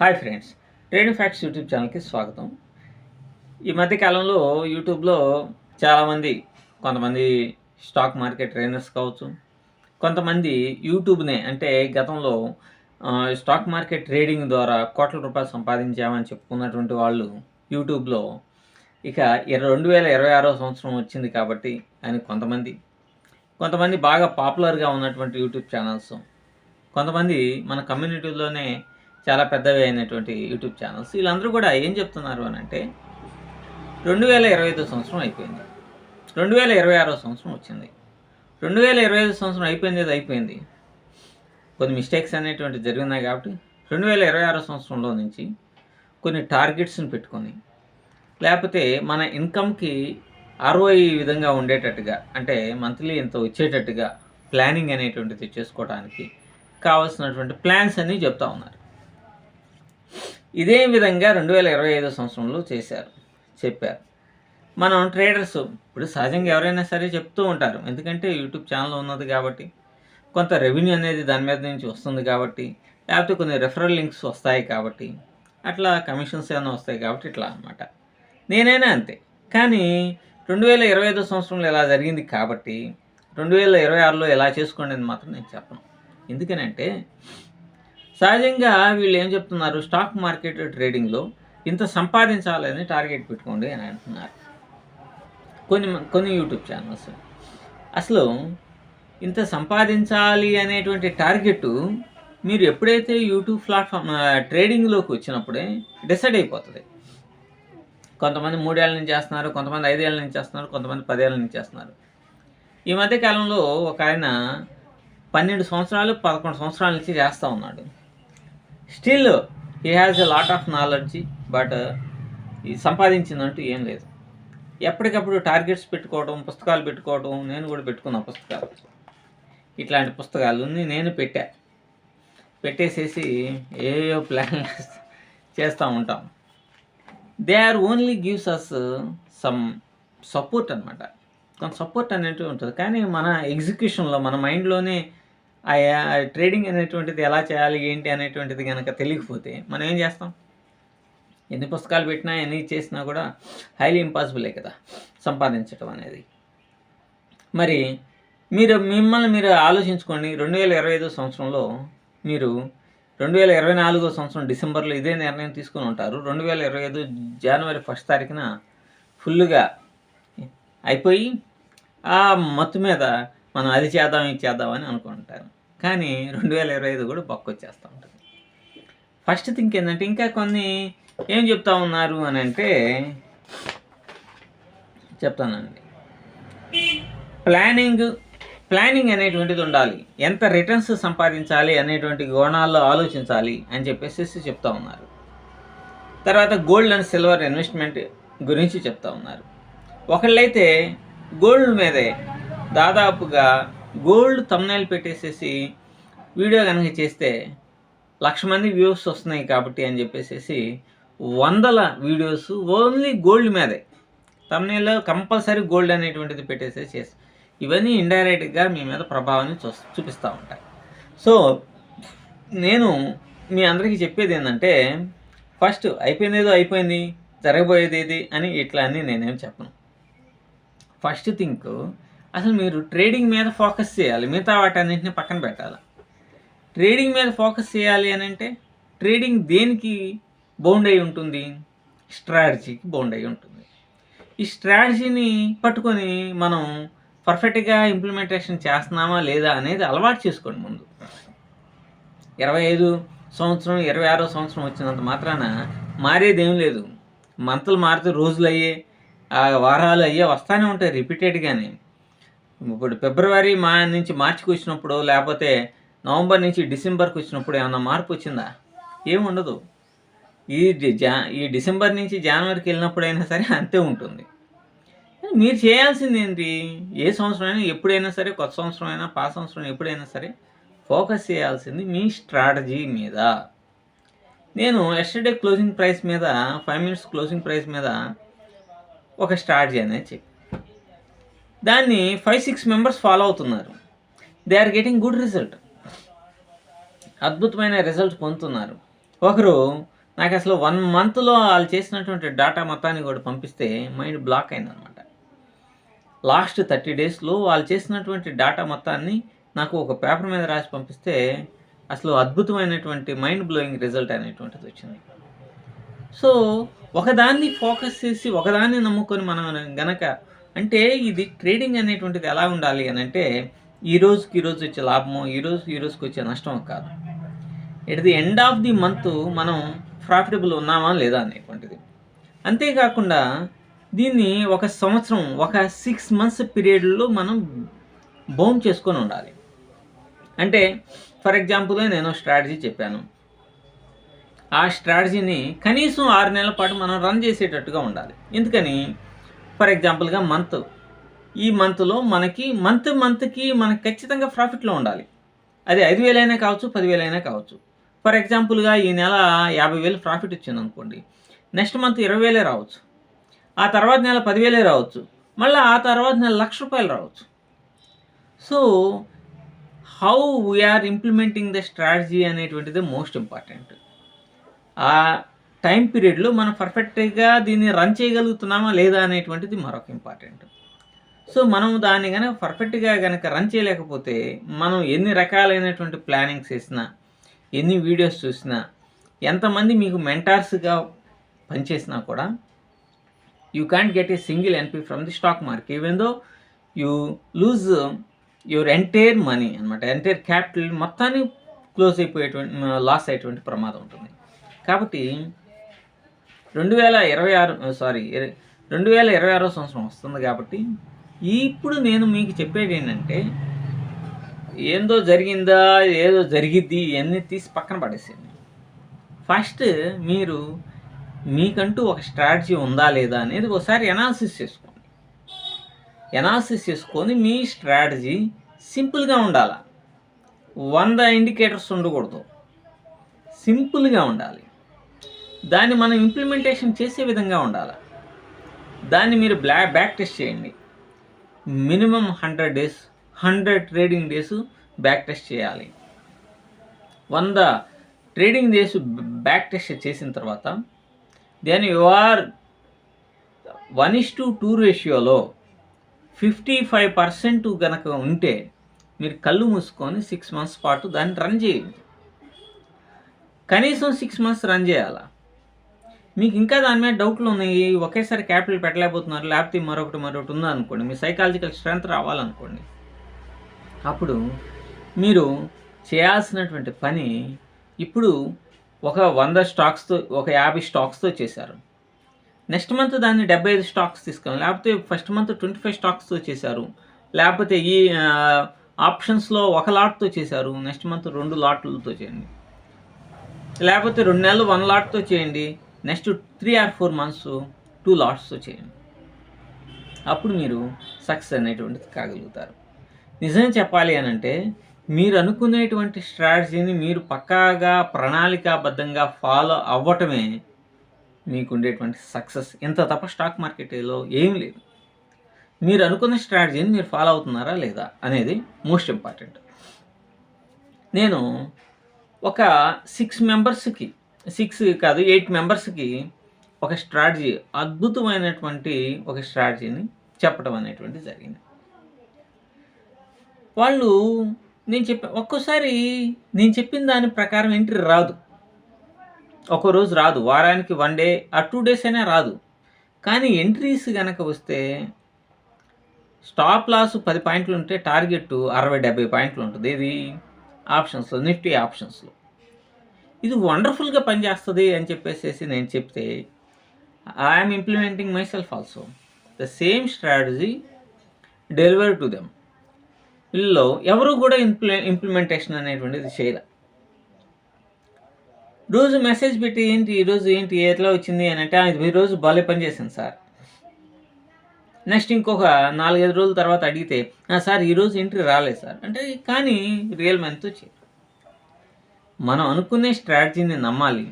Hi friends, trading facts YouTube ఛానల్కి స్వాగతం. ఈ మధ్య కాలంలో యూట్యూబ్లో చాలామంది, కొంతమంది స్టాక్ మార్కెట్ ట్రైనర్స్ కావచ్చు, కొంతమంది యూట్యూబ్నే అంటే గతంలో స్టాక్ మార్కెట్ ట్రేడింగ్ ద్వారా కోట్ల రూపాయలు సంపాదించామని చెప్పుకున్నటువంటి వాళ్ళు యూట్యూబ్లో ఇక 2026 సంవత్సరం వచ్చింది కాబట్టి అని కొంతమంది బాగా పాపులర్గా ఉన్నటువంటి యూట్యూబ్ ఛానల్స్, కొంతమంది మన కమ్యూనిటీలోనే చాలా పెద్దవి అయినటువంటి యూట్యూబ్ ఛానల్స్, వీళ్ళందరూ కూడా ఏం చెప్తున్నారు అని అంటే 2025 సంవత్సరం అయిపోయింది, 2026 సంవత్సరం వచ్చింది. 2025 సంవత్సరం అయిపోయింది, కొన్ని మిస్టేక్స్ అనేటువంటి జరిగినాయి కాబట్టి 2026 సంవత్సరంలో నుంచి కొన్ని టార్గెట్స్ని పెట్టుకొని, లేకపోతే మన ఇన్కమ్కి ROI విధంగా ఉండేటట్టుగా, అంటే మంత్లీ ఇంత వచ్చేటట్టుగా ప్లానింగ్ అనేటువంటిది చేసుకోవడానికి కావాల్సినటువంటి ప్లాన్స్ అన్నీ చెప్తా ఉన్నారు. ఇదే విధంగా 2025 సంవత్సరంలో చెప్పారు. మనం ట్రేడర్స్ ఇప్పుడు సహజంగా ఎవరైనా సరే చెప్తూ ఉంటారు, ఎందుకంటే యూట్యూబ్ ఛానల్ ఉన్నది కాబట్టి, కొంత రెవెన్యూ అనేది దాని మీద నుంచి వస్తుంది కాబట్టి, లేకపోతే కొన్ని రెఫరల్ లింక్స్ వస్తాయి కాబట్టి, అట్లా కమిషన్స్ ఏమైనా వస్తాయి కాబట్టి ఇట్లా అనమాట. నేనైనా అంతే. కానీ 2025 సంవత్సరంలో ఇలా జరిగింది కాబట్టి 2026లో ఎలా చేసుకోండి అని మాత్రం నేను చెప్పను. ఎందుకనంటే సహజంగా వీళ్ళు ఏం చెప్తున్నారు, స్టాక్ మార్కెట్ ట్రేడింగ్లో ఇంత సంపాదించాలని టార్గెట్ పెట్టుకోండి అని అంటున్నారు కొన్ని యూట్యూబ్ ఛానల్స్. అసలు ఇంత సంపాదించాలి అనేటువంటి టార్గెట్ మీరు ఎప్పుడైతే యూట్యూబ్ ప్లాట్ఫామ్ ట్రేడింగ్లోకి వచ్చినప్పుడే డిసైడ్ అయిపోతుంది. కొంతమంది 3 ఏళ్ళ నుంచి చేస్తున్నారు, కొంతమంది 5 ఏళ్ళ నుంచి చేస్తున్నారు, కొంతమంది 10 ఏళ్ళ నుంచి చేస్తున్నారు. ఈ మధ్య కాలంలో ఒక ఆయన 12 సంవత్సరాలు 11 సంవత్సరాల నుంచి చేస్తూ ఉన్నాడు. Still he has a lot of knowledge, but సంపాదించిందంటూ ఏం లేదు. ఎప్పటికప్పుడు టార్గెట్స్ పెట్టుకోవడం, పుస్తకాలు పెట్టుకోవడం, నేను కూడా పెట్టుకున్న పుస్తకాలు, ఇట్లాంటి పుస్తకాలు నేను పెట్టేసేసి ఏవో ప్లాన్ చేస్తూ ఉంటాం. They are only gives us some support అనమాట. కొంత సపోర్ట్ అనేటివి ఉంటుంది, కానీ మన ఎగ్జిక్యూషన్లో మన మైండ్లోనే ట్రేడింగ్ అనేటువంటిది ఎలా చేయాలి ఏంటి అనేటువంటిది కనుక తెలియకపోతే మనం ఏం చేస్తాం? ఎన్ని పుస్తకాలు పెట్టినా ఎన్ని చేసినా కూడా హైలీ ఇంపాసిబులే కదా సంపాదించడం అనేది. మరి మిమ్మల్ని మీరు ఆలోచించుకోండి. 2025 సంవత్సరంలో మీరు 2024 సంవత్సరం డిసెంబర్లో ఇదే నిర్ణయం తీసుకుని ఉంటారు. 2025 జనవరి 1 తారీఖున ఫుల్గా అయిపోయి ఆ మత్తు మీద మనం అది చేద్దాం ఇది చేద్దామని అనుకుంటారు. కానీ 2025 కూడా బొక్కొచ్చేస్తూ ఉంటుంది. ఫస్ట్ థింక్ ఏంటంటే, ఇంకా కొన్ని ఏం చెప్తా ఉన్నారు అని అంటే చెప్తానండి. ప్లానింగ్ అనేటువంటిది ఉండాలి, ఎంత రిటర్న్స్ సంపాదించాలి అనేటువంటి కోణాల్లో ఆలోచించాలి అని చెప్పేసి చెప్తా ఉన్నారు. తర్వాత గోల్డ్ అండ్ సిల్వర్ ఇన్వెస్ట్మెంట్ గురించి చెప్తా ఉన్నారు. ఒకళ్ళైతే గోల్డ్ మీదే దాదాపుగా గోల్డ్ థంబ్నెయిల్ పెట్టేసేసి వీడియో కనుక చేస్తే 1,00,000 మంది వ్యూస్ వస్తున్నాయి కాబట్టి అని చెప్పేసి 100 వీడియోస్ ఓన్లీ గోల్డ్ మీదే థంబ్నెయిల్లో కంపల్సరీ గోల్డ్ అనేటువంటిది పెట్టేసేసి ఇవన్నీ ఇండైరెక్ట్గా మీ మీద ప్రభావాన్ని చూపిస్తూ ఉంటాయి. సో నేను మీ అందరికీ చెప్పేది ఏంటంటే, ఫస్ట్ అయిపోయింది, జరగబోయేది ఏది అని ఇట్లా అని నేనేం చెప్పను. ఫస్ట్ థింక్, అసలు మీరు ట్రేడింగ్ మీద ఫోకస్ చేయాలి, మిగతా వాటన్నింటినీ పక్కన పెట్టాలి. ట్రేడింగ్ మీద ఫోకస్ చేయాలి అని అంటే ట్రేడింగ్ దేనికి బౌండ్ అయి ఉంటుంది? స్ట్రాటజీకి బౌండ్ అయి ఉంటుంది. ఈ స్ట్రాటజీని పట్టుకొని మనం పర్ఫెక్ట్గా ఇంప్లిమెంటేషన్ చేస్తున్నామా లేదా అనేది అలవాటు చేసుకోండి. ముందు 25 సంవత్సరం 26 సంవత్సరం వచ్చినంత మాత్రాన మారేదేం లేదు. మంత్లు మారితే రోజులు అయ్యే, వారాలు అయ్యే వస్తూనే ఉంటాయి రిపీటెడ్గానే. ఇప్పుడు ఫిబ్రవరి నుంచి మార్చికి వచ్చినప్పుడు, లేకపోతే నవంబర్ నుంచి డిసెంబర్కి వచ్చినప్పుడు ఏమన్నా మార్పు వచ్చిందా? ఏముండదు. ఈ డిసెంబర్ నుంచి జనవరికి వెళ్ళినప్పుడైనా సరే అంతే ఉంటుంది. మీరు చేయాల్సింది ఏంటి? ఏ సంవత్సరం అయినా, ఎప్పుడైనా సరే, కొత్త సంవత్సరం అయినా, పాత సంవత్సరం ఎప్పుడైనా సరే ఫోకస్ చేయాల్సింది మీ స్ట్రాటజీ మీద. నేను ఎస్టర్డే క్లోజింగ్ ప్రైస్ మీద, 5 minutes క్లోజింగ్ ప్రైస్ మీద ఒక స్ట్రాటజీ అనేది చెప్పి, దాన్ని 5-6 మెంబర్స్ ఫాలో అవుతున్నారు. They are getting good result, అద్భుతమైన రిజల్ట్ పొందుతున్నారు. ఒకరు నాకు అసలు 1 మంత్‌లో ఆళ్ళు చేసినటువంటి డాటా మొత్తాన్ని కూడా పంపిస్తే మైండ్ బ్లాక్ అయిందనమాట. లాస్ట్ 30 డేస్‌లో వాళ్ళు చేసినటువంటి డాటా మొత్తాన్ని నాకు ఒక పేపర్ మీద రాసి పంపిస్తే అసలు అద్భుతమైనటువంటి మైండ్ బ్లోయింగ్ రిజల్ట్ అనేటువంటిది వచ్చింది. సో, ఒకదాన్ని ఫోకస్ చేసి, ఒకదాన్ని నమ్ముకొని మనం గనక అంటే ఇది ట్రేడింగ్ అనేటువంటిది ఎలా ఉండాలి అనంటే, ఈ రోజుకి వచ్చే లాభమో, ఈ రోజుకి వచ్చే నష్టమో కాదు. At the end of the month మనం ప్రాఫిటబుల్ ఉన్నామా లేదా అనేటువంటిది. అంతేకాకుండా దీన్ని ఒక సంవత్సరం, ఒక 6 మంత్స్ పీరియడ్‌లో మనం బౌండ్ చేసుకొని ఉండాలి. అంటే ఫర్ ఎగ్జాంపుల్‌గా నేను స్ట్రాటజీ చెప్పాను. ఆ స్ట్రాటజీని కనీసం 6 నెలల పాటు మనం రన్ చేసేటట్టుగా ఉండాలి. ఎందుకని? ఫర్ ఎగ్జాంపుల్‌గా ఈ మంత్‌లో మనకి మంత్‌కి మనకు ఖచ్చితంగా ప్రాఫిట్‌లో ఉండాలి. అది 5,000 అయినా కావచ్చు, 10,000 అయినా కావచ్చు. ఫర్ ఎగ్జాంపుల్‌గా ఈ నెల 50,000 ప్రాఫిట్ వచ్చిందనుకోండి. నెక్స్ట్ మంత్ 20,000 రావచ్చు. ఆ తర్వాత నెల 10,000 రావచ్చు. మళ్ళా ఆ తర్వాత నెల ₹1,00,000 రావచ్చు. So, how we are implementing the strategy అనేటువంటిది మోస్ట్ ఇంపార్టెంట్. ఆ టైం పీరియడ్‌లో మనం పర్ఫెక్ట్‌గా దీన్ని రన్ చేయగలుగుతున్నామా లేదా అనేటువంటిది మరొక ఇంపార్టెంట్. సో, మనం దాన్ని గనక పర్ఫెక్ట్‌గా గనక రన్ చేయలేకపోతే, మనం ఎన్ని రకాలైనటువంటి ప్లానింగ్స్ ఏసినా, ఎన్ని వీడియోస్ చూసినా, ఎంతమంది మీకు మెంటార్స్‌గా పనిచేసినా కూడా, you can't get a single NP from the stock market. Even though you lose your entire money అనమాట. ఎంటైర్ క్యాపిటల్ మొత్తాన్ని లాస్ అయ్యేటువంటి ప్రమాదం ఉంటుంది. కాబట్టి 2026 సంవత్సరం వస్తుంది కాబట్టి, ఇప్పుడు నేను మీకు చెప్పేది ఏంటంటే, ఏందో జరిగిందా, ఏదో జరిగిద్ది ఇయన్నీ తీసి పక్కన పడేసేయండి. ఫస్ట్ మీకంటూ ఒక స్ట్రాటజీ ఉందా లేదా అనేది ఒకసారి ఎనాలిసిస్ చేసుకోండి. ఎనాలిసిస్ చేసుకొని మీ స్ట్రాటజీ సింపుల్‌గా ఉండాల. 100 ఇండికేటర్స్ ఉండకూడదు. సింపుల్‌గా ఉండాలి. దాన్ని మనం ఇంప్లిమెంటేషన్ చేసే విధంగా ఉండాలి. దాన్ని మీరు బ్యాక్ టెస్ట్ చేయండి. Minimum 100 days, 100 trading days back test చేయాలి. 100 ట్రేడింగ్ డేస్ బ్యాక్ టెస్ట్ చేసిన తర్వాత దెన్ యు ఆర్ 1:2 రేషియోలో 55% గనక ఉంటే మీరు కళ్ళు మూసుకొని 6 మంత్స్ పాటు దాన్ని రన్ చేయండి. కనీసం 6 మంత్స్ రన్ చేయాలా. మీకు ఇంకా దాని మీద డౌట్లు ఉన్నాయి, ఒకేసారి క్యాపిటల్ పెట్టలేకపోతున్నారు, లేకపోతే మరొకటి ఉందనుకోండి, మీ సైకాలజికల్ స్ట్రెంత్ రావాలనుకోండి, అప్పుడు మీరు చేయాల్సినటువంటి పని ఇప్పుడు ఒక 100 స్టాక్స్‌తో, ఒక 50 స్టాక్స్‌తో చేశారు. నెక్స్ట్ మంత్ దాన్ని 75 స్టాక్స్ తీసుకెళ్ళండి. లేకపోతే ఫస్ట్ మంత్ 25 స్టాక్స్‌తో చేశారు. లేకపోతే ఈ ఆప్షన్స్‌లో ఒక లాట్‌తో చేశారు. నెక్స్ట్ మంత్ 2 లాట్లతో చేయండి. లేకపోతే 2 నెలలు 1 లాట్‌తో చేయండి. నెక్స్ట్ 3 ఆర్ 4 మంత్స్ 2 లాట్స్‌తో చేయండి. అప్పుడు మీరు సక్సెస్ అనేటువంటిది కాగలుగుతారు. నిజం చెప్పాలి అనంటే, మీరు అనుకునేటువంటి స్ట్రాటజీని మీరు పక్కాగా ప్రణాళికాబద్ధంగా ఫాలో అవ్వటమే మీకు ఉండేటువంటి సక్సెస్. ఇంత తప్ప స్టాక్ మార్కెట్లో ఏమీ లేదు. మీరు అనుకున్న స్ట్రాటజీని మీరు ఫాలో అవుతున్నారా లేదా అనేది మోస్ట్ ఇంపార్టెంట్. నేను ఒక 6 మెంబర్స్‌కి, 8 మెంబర్స్‌కి ఒక స్ట్రాటజీ, అద్భుతమైనటువంటి ఒక స్ట్రాటజీని చెప్పడం అనేటువంటిది జరిగింది. వాళ్ళు ఒక్కోసారి నేను చెప్పిన దాని ప్రకారం ఎంట్రీ రాదు. ఒక్కో రోజు రాదు. వారానికి 1 డే ఆ 2 డేస్ అయినా రాదు. కానీ ఎంట్రీస్ గనక వస్తే స్టాప్ లాస్ 10 పాయింట్లు ఉంటే టార్గెట్ 60-70 పాయింట్లు ఉంటుంది. ఇది ఆప్షన్స్‌లో, నిఫ్టీ ఆప్షన్స్‌లో. ఇది వండర్‌ఫుల్‌గా పనిచేస్తది అని చెప్పేసేసి నేను చెప్తే, I am implementing my self also. The same strategy deliver to them. వీళ్ళలో ఎవరు కూడా ఇంప్లిమెంటేషన్ అనేటువంటిది చేయలే. రోజు మెసేజ్ పెట్టి ఈరోజు ఎట్లా వచ్చింది అని అంటే, ఈరోజు భలే పని చేసింది సార్. నెక్స్ట్ ఇంకొక 4-5 రోజుల తర్వాత అడిగితే, సార్ ఈరోజు ఎంట్రీ రాలేదు సార్ అంటే, కానీ రియల్ మనీతో చేయరు. మనం అనుకునే స్ట్రాటజీని నమ్మాలి,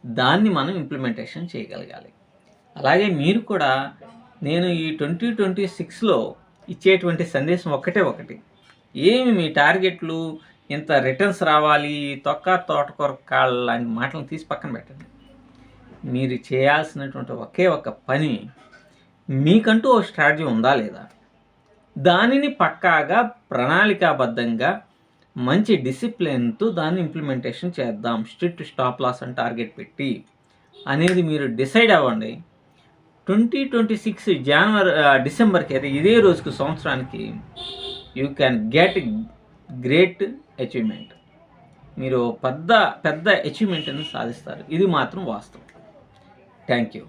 దాన్ని మనం ఇంప్లిమెంటేషన్ చేయగలగాలి. అలాగే మీరు కూడా, నేను ఈ 2026లో ఇచ్చేటువంటి సందేశం ఒకటి, ఏమి మీ టార్గెట్లు ఇంత రిటర్న్స్ రావాలి, తోటకూర కాళ్ళ లాంటి మాటలను తీసి పక్కన పెట్టండి. మీరు చేయాల్సినటువంటి ఒకే ఒక పని, మీకంటూ ఓ స్ట్రాటజీ ఉందా లేదా? దానిని పక్కాగా ప్రణాళికాబద్ధంగా మంచి డిసిప్లిన్‌తో దాన్ని ఇంప్లిమెంటేషన్ చేద్దాం. Strict stop loss and target పెట్టి అనేది మీరు డిసైడ్ అవ్వండి. 2026 డిసెంబర్‌కి అయితే ఇదే రోజుకి సంవత్సరానికి you can get great achievement. మీరు పెద్ద అచీవ్‌మెంట్‌ని సాధిస్తారు. ఇది మాత్రం వాస్తవం. Thank you.